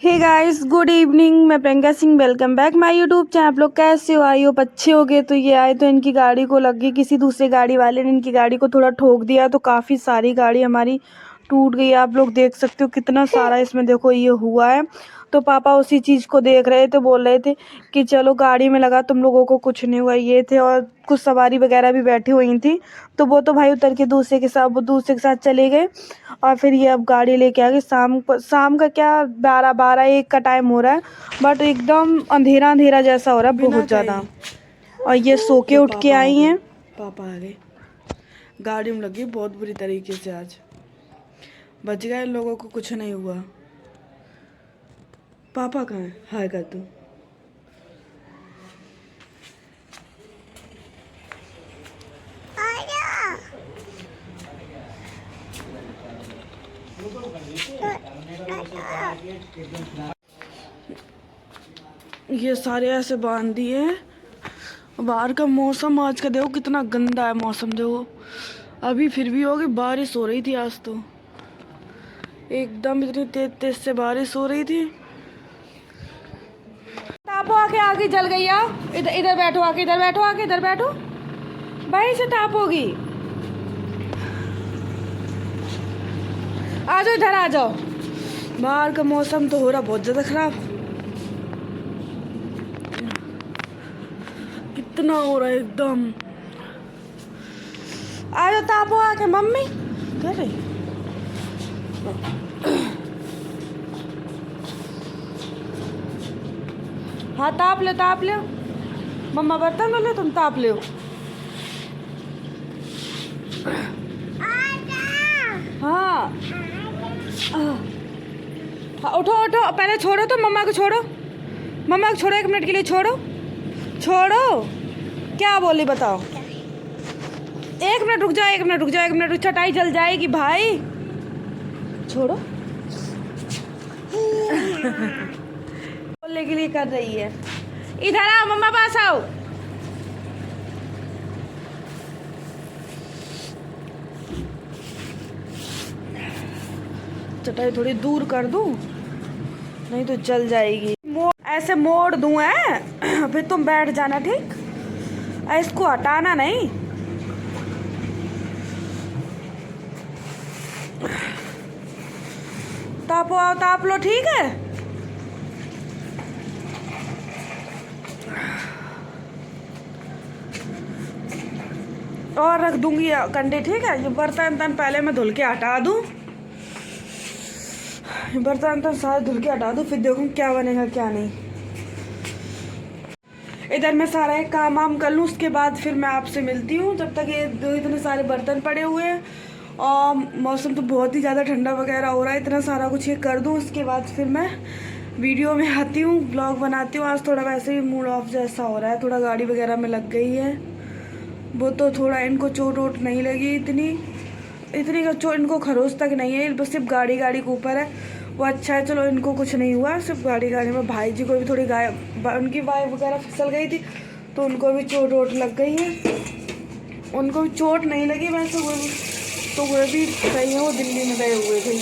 Hey guys, good evening. मैं Priyanka Singh, welcome back my YouTube channel. आप लोग कैसे हो? आई हो अच्छे हो गए। तो ये आए तो इनकी गाड़ी को लग गई, किसी दूसरे गाड़ी वाले ने इनकी गाड़ी को थोड़ा ठोक दिया, तो काफ़ी सारी गाड़ी हमारी टूट गई। आप लोग देख सकते हो कितना सारा इसमें देखो ये हुआ है। तो पापा उसी चीज़ को देख रहे थे, बोल रहे थे कि चलो गाड़ी में लगा, तुम लोगों को कुछ नहीं हुआ। ये थे और कुछ सवारी वगैरह भी बैठी हुई थी, तो वो तो भाई उतर के दूसरे के साथ चले गए। और फिर ये अब गाड़ी लेके आ गई। शाम का क्या 12-1 का टाइम हो रहा है, बट एकदम अंधेरा अंधेरा जैसा हो रहा है, बहुत ज़्यादा। और ये सो के उठ के आई हैं। पापा आ गए, गाड़ी में लगी बहुत बुरी तरीके से। आज बच गए, लोगों को कुछ नहीं हुआ। पापा कहाँ है? हाय कर तू। ये सारे ऐसे बांध दिए हैं। बाहर का मौसम आज का देखो कितना गंदा है मौसम। देखो अभी फिर भी होगी, बारिश हो रही थी आज तो एकदम इतनी तेज तेज से बारिश हो रही थी। तापो आके आगे जल गई। आओ इधर, इधर बैठो, आके इधर बैठो, आके इधर बैठो भाई, से ताप होगी। आ जाओ इधर, आ जाओ। बाहर का मौसम तो हो रहा बहुत ज्यादा खराब। कितना हो रहा है एकदम। आ जाओ, तापो आके। मम्मी क्या रे? हाँ ताप लो, ताप लो। मम्मा बर्तन धो लो, तुम ताप लो। हाँ हाँ, उठो उठो, पहले छोड़ो तो मम्मा को, छोड़ो मम्मा को, छोड़ो 1 मिनट के लिए, छोड़ो छोड़ो। क्या बोली बताओ? 1 मिनट रुक जाओ, 1 मिनट रुक जाओ, 1 मिनट, चटाई जल जाएगी भाई। छोड़ो। बोलने के लिए कर रही है। इधर आओ, मम्मा पास आओ। चटाई थोड़ी दूर कर दूं, नहीं तो जल जाएगी। ऐसे मोड़ दूं है, फिर तुम बैठ जाना, ठीक? इसको हटाना नहीं। तापो, आओ ताप लो, ठीक है? और रख दूंगी कंडे, ठीक है? ये बर्तन तन पहले मैं धुल के हटा दूं, बर्तन तन सारे धुल के हटा दूं, फिर देखूं क्या बनेगा क्या नहीं। इधर मैं सारा एक काम वाम कर लूँ, उसके बाद फिर मैं आपसे मिलती हूँ। जब तक ये इतने सारे बर्तन पड़े हुए हैं और मौसम तो बहुत ही ज़्यादा ठंडा वगैरह हो रहा है, इतना सारा कुछ ये कर दूँ, उसके बाद फिर मैं वीडियो में आती हूँ, ब्लॉग बनाती हूँ। आज थोड़ा वैसे ही मूड ऑफ जैसा हो रहा है, थोड़ा गाड़ी वगैरह में लग गई है। वो तो थोड़ा इनको चोट वोट नहीं लगी, इतनी का चोट इनको खरोच तक नहीं है, बस सिर्फ गाड़ी के ऊपर है। वो अच्छा है, चलो इनको कुछ नहीं हुआ, सिर्फ गाड़ी में भाई जी को भी थोड़ी उनकी वाइफ वगैरह फिसल गई थी, तो उनको भी चोट वोट लग गई है। उनको भी चोट नहीं लगी वैसे, वो भी सही है, वो दिल्ली में गए हुए थे।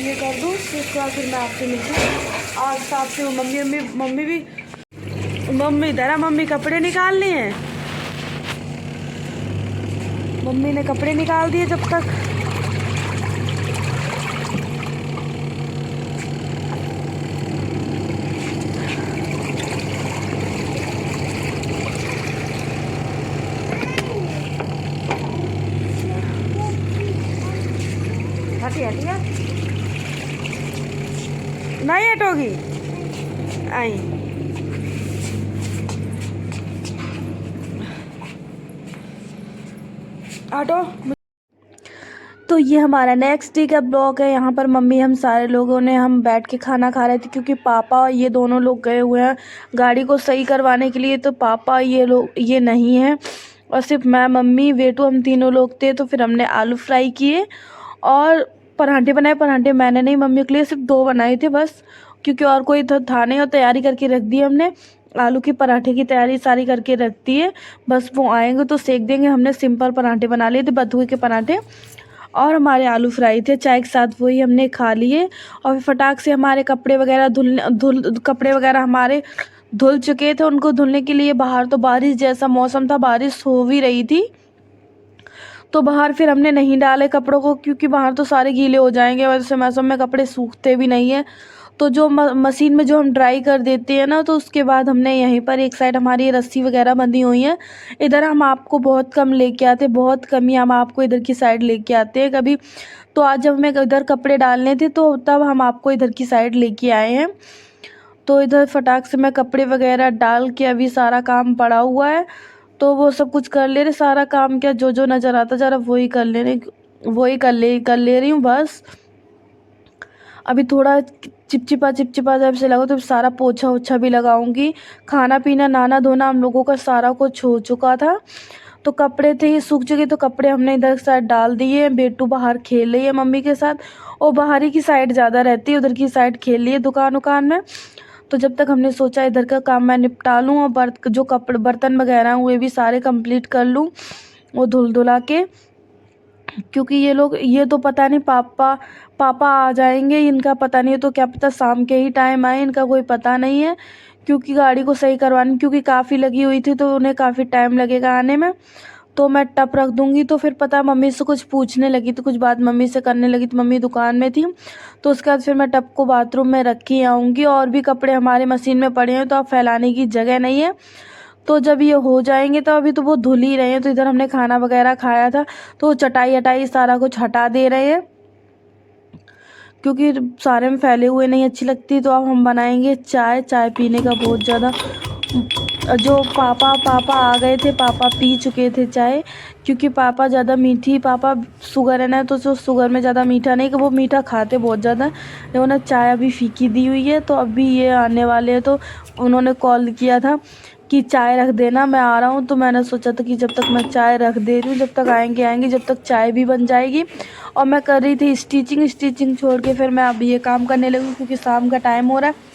ये कर दूँ, फिर मैं आपसे मिलती हूँ। आज तो आपसे मम्मी इधर है, मम्मी कपड़े निकालने हैं। मम्मी ने कपड़े निकाल दिए जब तक। हटी नहीं हटोगी। आई हटो। तो ये हमारा नेक्स्ट डे का ब्लॉग है। यहाँ पर मम्मी हम सारे लोगों ने हम बैठ के खाना खा रहे थे, क्योंकि पापा और ये दोनों लोग गए हुए हैं गाड़ी को सही करवाने के लिए। तो पापा ये नहीं है, और सिर्फ मैं, मम्मी, वेटू, हम तीनों लोग थे। तो फिर हमने आलू फ्राई किए और पराठे बनाए। पराठे मैंने नहीं, मम्मी के लिए सिर्फ 2 बनाए थे बस, क्योंकि और कोई था नहीं, और तैयारी करके रख दी हमने। आलू के पराठे की तैयारी सारी करके रखती है, बस वो आएंगे तो सेक देंगे। हमने सिंपल पराठे बना लिए थे, बथुए के पराठे। और हमारे आलू फ्राई थे चाय के साथ, वही हमने खा लिए। और फिर फटाक से हमारे कपड़े वगैरह कपड़े वगैरह हमारे धुल चुके थे, उनको धुलने के लिए बाहर तो बारिश जैसा मौसम था, बारिश हो भी रही थी, तो बाहर फिर हमने नहीं डाले कपड़ों को, क्योंकि बाहर तो सारे गीले हो जाएंगे, वैसे मौसम में कपड़े सूखते भी नहीं है। तो जो मशीन में जो हम ड्राई कर देते हैं ना, तो उसके बाद हमने यहीं पर एक साइड हमारी रस्सी वगैरह बंधी हुई है। इधर हम आपको बहुत कम लेके आते, बहुत कम ही हम आपको इधर की साइड लेके आते हैं कभी। तो आज जब हमें इधर कपड़े डालने थे तो तब हम आपको इधर की साइड लेके आए हैं। तो इधर फटाक से मैं कपड़े वगैरह डाल के, अभी सारा काम पड़ा हुआ है तो वो सब कुछ कर ले रहे, सारा काम क्या जो जो नज़र आता जरा वही कर ले रही, वही कर ले रही हूँ बस। अभी थोड़ा चिपचिपा जब से लगा तो सारा पोछा ओछा भी लगाऊंगी। खाना पीना नहाना धोना हम लोगों का सारा कुछ हो चुका था, तो कपड़े थे ये सूख चुके, तो कपड़े हमने इधर साइड डाल दिए। बेटू बाहर खेल रही है मम्मी के साथ, और बाहर ही की साइड ज़्यादा रहती है, उधर की साइड खेल रही है दुकान में। तो जब तक हमने सोचा इधर का काम मैं निपटा लूँ और बर्तन वगैरह हुए भी सारे कंप्लीट कर लूँ वो धुला के, क्योंकि ये तो पता नहीं पापा आ जाएंगे, इनका पता नहीं है, तो क्या पता शाम के ही टाइम आए, इनका कोई पता नहीं है। क्योंकि गाड़ी को सही करवानी, क्योंकि काफ़ी लगी हुई थी तो उन्हें काफ़ी टाइम लगेगा आने में। तो मैं टप रख दूंगी, तो फिर पता मम्मी से कुछ पूछने लगी, तो कुछ बात मम्मी से करने लगी, तो मम्मी दुकान में थी। तो उसके बाद फिर मैं टप को बाथरूम में रख के आऊँगी। और भी कपड़े हमारे मशीन में पड़े हैं, तो अब फैलाने की जगह नहीं है। तो जब ये हो जाएंगे तो अभी तो वो धुल ही रहे हैं। तो इधर हमने खाना वगैरह खाया था, तो चटाई हटाई सारा कुछ हटा दे रहे हैं, क्योंकि सारे में फैले हुए नहीं अच्छी लगती। तो अब हम बनाएंगे चाय पीने का बहुत ज़्यादा, जो पापा आ गए थे, पापा पी चुके थे चाय, क्योंकि पापा ज़्यादा मीठी, पापा शुगर है ना, तो जो शुगर में ज़्यादा मीठा नहीं, कि वो मीठा खाते बहुत ज़्यादा। लेकिन उन्हें चाय अभी फीकी दी हुई है, तो अभी ये आने वाले हैं, तो उन्होंने कॉल किया था कि चाय रख देना, मैं आ रहा हूँ। तो मैंने सोचा था कि जब तक मैं चाय रख दे रही हूँ, जब तक आएंगे जब तक चाय भी बन जाएगी। और मैं कर रही थी स्टिचिंग छोड़ के फिर मैं अब ये काम करने लगी, क्योंकि शाम का टाइम हो रहा है।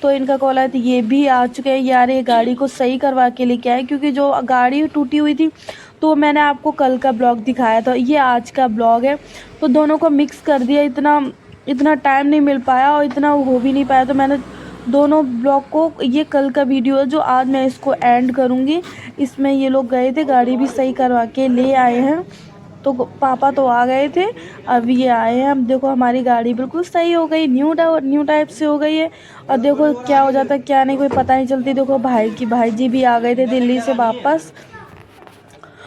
तो इनका कॉल आया, तो ये भी आ चुके हैं यार, ये गाड़ी को सही करवा के लेके आए, क्योंकि जो गाड़ी टूटी हुई थी, तो मैंने आपको कल का ब्लॉग दिखाया था, ये आज का ब्लॉग है, तो दोनों को मिक्स कर दिया। इतना टाइम नहीं मिल पाया और इतना हो भी नहीं पाया, तो मैंने दोनों ब्लॉग को, ये कल का वीडियो है जो आज मैं इसको एंड करूँगी। इसमें ये लोग गए थे, गाड़ी भी सही करवा के ले आए हैं, तो पापा तो आ गए थे, अब ये आए हैं। अब देखो हमारी गाड़ी बिल्कुल सही हो गई, न्यू टाइप से हो गई है। और देखो क्या हो जाता है क्या नहीं, कोई पता नहीं चलती। देखो भाई जी भी आ गए थे दिल्ली से वापस,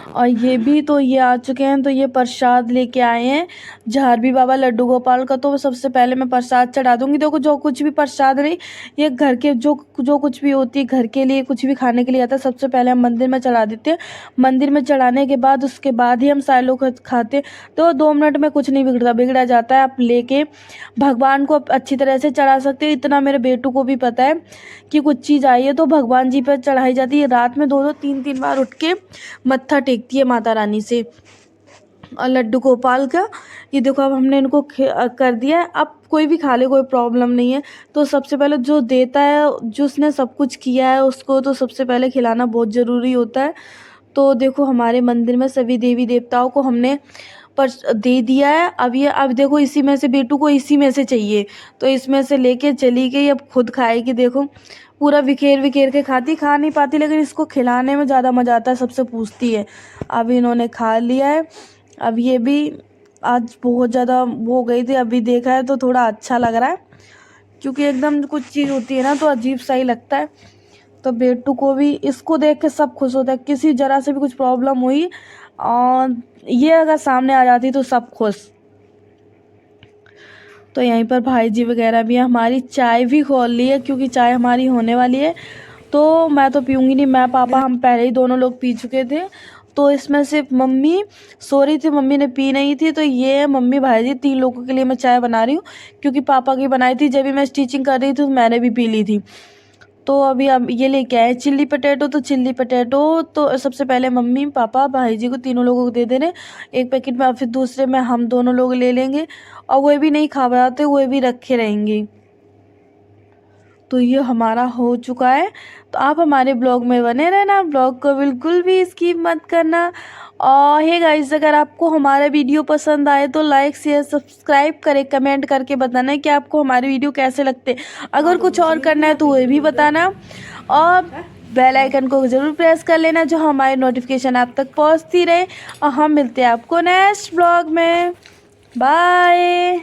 और ये भी तो ये आ चुके हैं। तो ये प्रसाद लेके आए हैं झारवी बाबा लड्डू गोपाल का, तो सबसे पहले मैं प्रसाद चढ़ा दूंगी। देखो जो कुछ भी प्रसाद नहीं, ये घर के जो कुछ भी होती है घर के लिए, कुछ भी खाने के लिए आता है, सबसे पहले हम मंदिर में चढ़ा देते हैं। मंदिर में चढ़ाने के बाद उसके बाद ही हम सारे लोग खाते। तो 2 मिनट में कुछ नहीं बिगड़ा जाता है, आप लेके भगवान को अच्छी तरह से चढ़ा सकते हैं। इतना मेरे बेटू को भी पता है कि कुछ चीज़ आई है तो भगवान जी पर चढ़ाई जाती है। रात में 2-2 3-3 बार उठ के मत्था टेकती है माता रानी से। और लड्डू गोपाल का ये देखो, अब हमने इनको कर दिया है, अब कोई भी खा ले, कोई प्रॉब्लम नहीं है। तो सबसे पहले जो देता है, जिसने सब कुछ किया है, उसको तो सबसे पहले खिलाना बहुत ज़रूरी होता है। तो देखो हमारे मंदिर में सभी देवी देवताओं को हमने पर दे दिया है। अब देखो इसी में से बेटू को इसी में से चाहिए, तो इसमें से लेके चली गई, अब खुद खाएगी। देखो पूरा बिखेर के खाती, खा नहीं पाती, लेकिन इसको खिलाने में ज़्यादा मज़ा आता है, सबसे पूछती है। अब इन्होंने खा लिया है। अब ये भी आज बहुत ज़्यादा हो गई थी, अभी देखा है तो थोड़ा अच्छा लग रहा है, क्योंकि एकदम कुछ चीज़ होती है ना तो अजीब सा ही लगता है। तो बेटू को भी इसको देख के सब खुश होता है, किसी जरा से भी कुछ प्रॉब्लम हुई और ये अगर सामने आ जाती तो सब खुश। तो यहीं पर भाई जी वगैरह भी है। हमारी चाय भी खोल ली है, क्योंकि चाय हमारी होने वाली है। तो मैं तो पीऊँगी नहीं, मैं पापा हम पहले ही दोनों लोग पी चुके थे। तो इसमें सिर्फ मम्मी सो रही थी, मम्मी ने पी नहीं थी। तो ये मम्मी भाई जी 3 लोगों के लिए मैं चाय बना रही हूँ, क्योंकि पापा की बनाई थी जब भी मैं स्टिचिंग कर रही थी तो मैंने भी पी ली थी। तो अभी अब ये लेके आए चिल्ली पटेटो, तो चिल्ली पटेटो तो सबसे पहले मम्मी पापा भाई जी को तीनों लोगों को दे देने एक पैकेट में, और फिर दूसरे में हम दोनों लोग ले लेंगे, और वो भी नहीं खा पाते, वो भी रखे रहेंगे। तो ये हमारा हो चुका है। तो आप हमारे ब्लॉग में बने रहना, ब्लॉग को बिल्कुल भी स्किप मत करना। और हे गाइस, अगर आपको हमारा वीडियो पसंद आए तो लाइक शेयर सब्सक्राइब करें, कमेंट करके बताना कि आपको हमारे वीडियो कैसे लगते। अगर कुछ और करना है तो वो भी बताना, और बेल आइकन को ज़रूर प्रेस कर लेना जो हमारी नोटिफिकेशन आप तक पहुंचती रहे। और हम मिलते हैं आपको नेक्स्ट ब्लॉग में। बाय।